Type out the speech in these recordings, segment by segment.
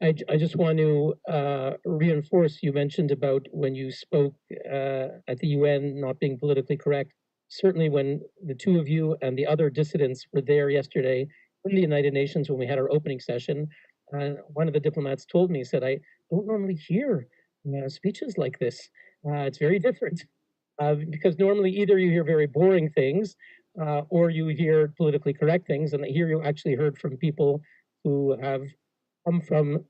I just want to reinforce, you mentioned about when you spoke at the UN not being politically correct. Certainly, when the two of you and the other dissidents were there yesterday in the United Nations when we had our opening session, one of the diplomats told me, said, I don't normally hear speeches like this. It's very different because normally either you hear very boring things or you hear politically correct things, and here you actually heard from people who have come from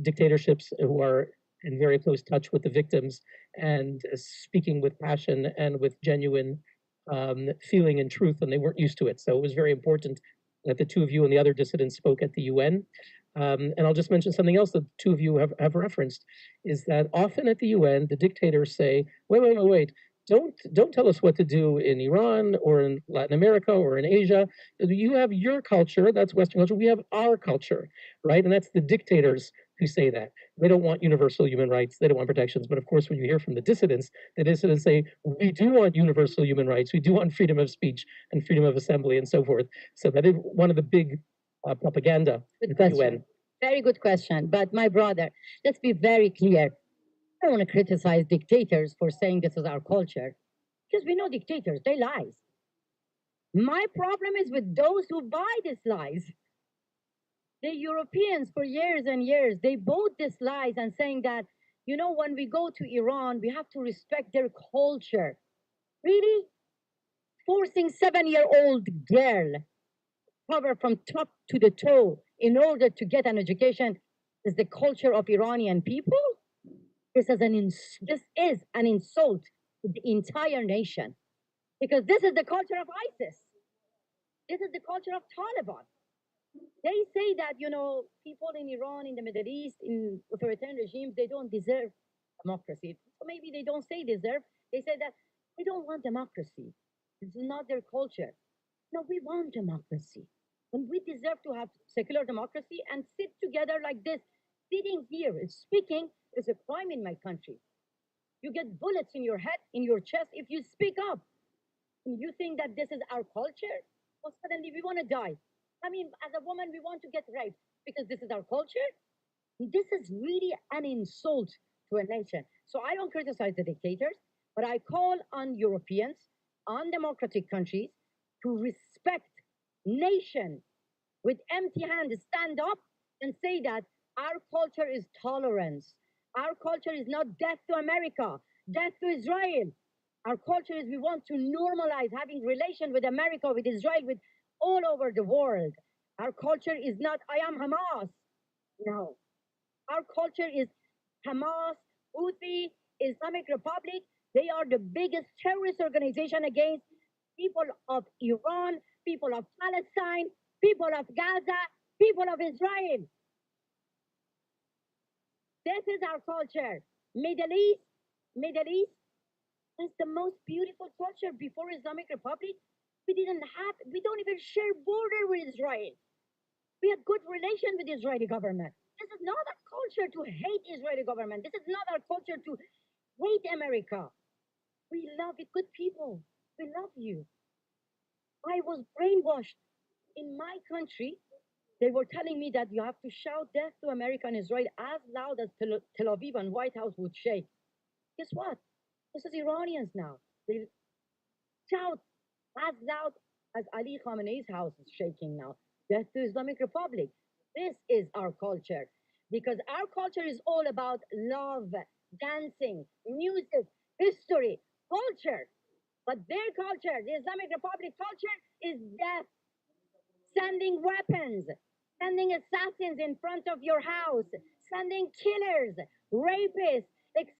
dictatorships who are in very close touch with the victims and speaking with passion and with genuine feeling and truth, and they weren't used to it. So it was very important that the two of you and the other dissidents spoke at the UN. And I'll just mention something else that the two of you have referenced, is that often at the UN, the dictators say, wait, don't tell us what to do in Iran or in Latin America or in Asia. You have your culture, that's Western culture. We have our culture, right? And that's the dictators who say that. They don't want universal human rights. They don't want protections. But of course, when you hear from the dissidents say, we do want universal human rights. We do want freedom of speech and freedom of assembly and so forth. So that is one of the big propaganda at the UN. Very good question. But my brother, let's be very clear. I don't want to criticize dictators for saying this is our culture, because we know dictators, they lie. My problem is with those who buy these lies. The Europeans, for years and years, they bought these lies and saying that, you know, when we go to Iran, we have to respect their culture. Really? Forcing 7-year-old girl cover from top to the toe in order to get an education is the culture of Iranian people? This is an insult to the entire nation, because this is the culture of ISIS. This is the culture of Taliban. They say that, you know, people in Iran, in the Middle East, in authoritarian regimes, they don't deserve democracy. So maybe they don't say deserve. They say that they don't want democracy. It's not their culture. No, we want democracy. And we deserve to have secular democracy and sit together like this. Sitting here, speaking is a crime in my country. You get bullets in your head, in your chest, if you speak up. And you think that this is our culture? Well, suddenly we want to die. I mean, as a woman, we want to get raped because this is our culture. This is really an insult to a nation. So I don't criticize the dictators, but I call on Europeans, on democratic countries, to respect nation with empty hands, stand up and say that our culture is tolerance. Our culture is not death to America, death to Israel. Our culture is we want to normalize having relation with America, with Israel, with all over the world. Our culture is not I am Hamas. No. Our culture is Hamas, Houthi, Islamic Republic. They are the biggest terrorist organization against people of Iran, people of Palestine, people of Gaza, people of Israel. This is our culture. Middle East is the most beautiful culture. Before Islamic Republic, we don't even share border with Israel. We have good relation with the Israeli government. This is not our culture to hate Israeli government. This is not our culture to hate America. We love it, good people. We love you. I was brainwashed in my country. They were telling me that you have to shout death to America and Israel as loud as Tel Aviv and White House would shake. Guess what? This is Iranians now. They shout as loud as Ali Khamenei's house is shaking now. Death to Islamic Republic. This is our culture. Because our culture is all about love, dancing, music, history, culture. But their culture, the Islamic Republic culture, is death, sending weapons, sending assassins in front of your house, sending killers, rapists,